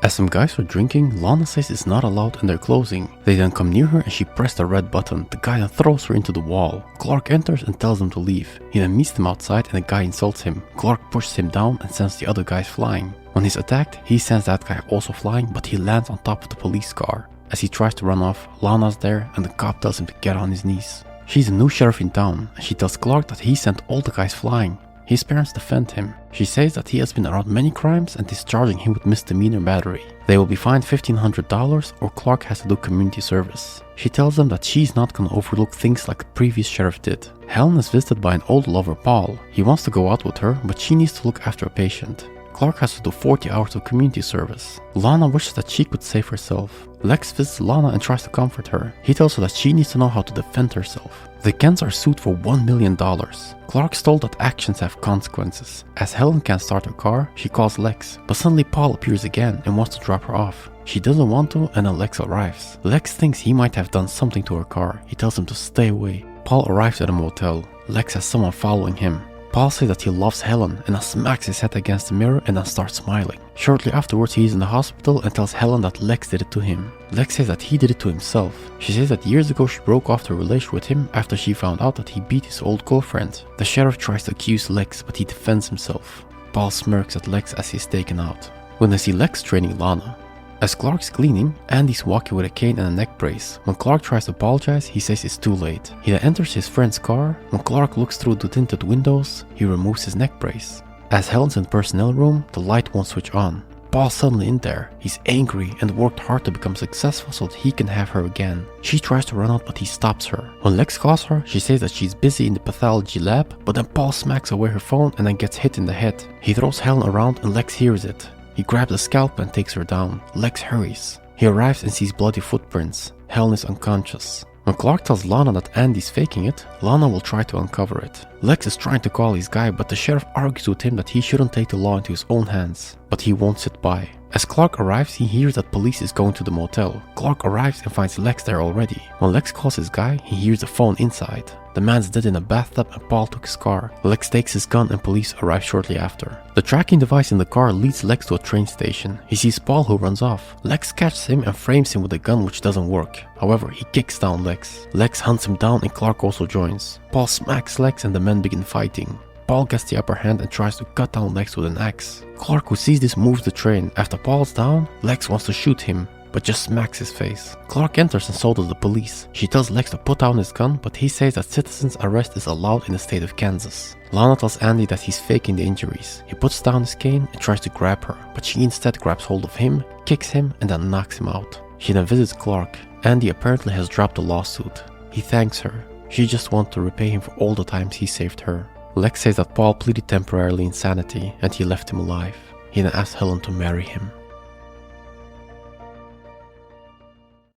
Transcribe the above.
As some guys were drinking, Lana says it's not allowed in their closing. They then come near her and she pressed the red button. The guy then throws her into the wall. Clark enters and tells them to leave. He then meets them outside and the guy insults him. Clark pushes him down and sends the other guys flying. When he's attacked, he sends that guy also flying, but he lands on top of the police car. As he tries to run off, Lana's there and the cop tells him to get on his knees. She's a new sheriff in town and she tells Clark that he sent all the guys flying. His parents defend him. She says that he has been around many crimes and is charging him with misdemeanor battery. They will be fined $1,500 or Clark has to do community service. She tells them that she's not gonna overlook things like the previous sheriff did. Helen is visited by an old lover, Paul. He wants to go out with her, but she needs to look after a patient. Clark has to do 40 hours of community service. Lana wishes that she could save herself. Lex visits Lana and tries to comfort her. He tells her that she needs to know how to defend herself. The Kents are sued for $1 million. Clark's told that actions have consequences. As Helen can't start her car, she calls Lex, but suddenly Paul appears again and wants to drop her off. She doesn't want to and then Lex arrives. Lex thinks he might have done something to her car. He tells him to stay away. Paul arrives at a motel. Lex has someone following him. Paul says that he loves Helen and then smacks his head against the mirror and then starts smiling. Shortly afterwards he is in the hospital and tells Helen that Lex did it to him. Lex says that he did it to himself. She says that years ago she broke off her relationship with him after she found out that he beat his old girlfriend. The sheriff tries to accuse Lex but he defends himself. Paul smirks at Lex as he is taken out. When they see Lex training Lana. As Clark's cleaning, Andy's walking with a cane and a neck brace. When Clark tries to apologize, he says it's too late. He then enters his friend's car. When Clark looks through the tinted windows, he removes his neck brace. As Helen's in the personnel room, the light won't switch on. Paul's suddenly in there. He's angry and worked hard to become successful so that he can have her again. She tries to run out but he stops her. When Lex calls her, she says that she's busy in the pathology lab, but then Paul smacks away her phone and then gets hit in the head. He throws Helen around and Lex hears it. He grabs a scalpel and takes her down. Lex hurries. He arrives and sees bloody footprints. Helen is unconscious. When Clark tells Lana that Andy's faking it, Lana will try to uncover it. Lex is trying to call his guy, but the sheriff argues with him that he shouldn't take the law into his own hands. But he won't sit by. As Clark arrives, he hears that police is going to the motel. Clark arrives and finds Lex there already. When Lex calls his guy, he hears a phone inside. The man's dead in a bathtub and Paul took his car. Lex takes his gun and police arrive shortly after. The tracking device in the car leads Lex to a train station. He sees Paul who runs off. Lex catches him and frames him with a gun which doesn't work. However, he kicks down Lex. Lex hunts him down and Clark also joins. Paul smacks Lex and the men begin fighting. Paul gets the upper hand and tries to cut down Lex with an axe. Clark, who sees this, moves the train. After Paul's down, Lex wants to shoot him, but just smacks his face. Clark enters and so does the police. She tells Lex to put down his gun, but he says that citizen's arrest is allowed in the state of Kansas. Lana tells Andy that he's faking the injuries. He puts down his cane and tries to grab her, but she instead grabs hold of him, kicks him, and then knocks him out. She then visits Clark. Andy apparently has dropped the lawsuit. He thanks her. She just wants to repay him for all the times he saved her. Lex says that Paul pleaded temporarily insanity and he left him alive. He then asks Helen to marry him.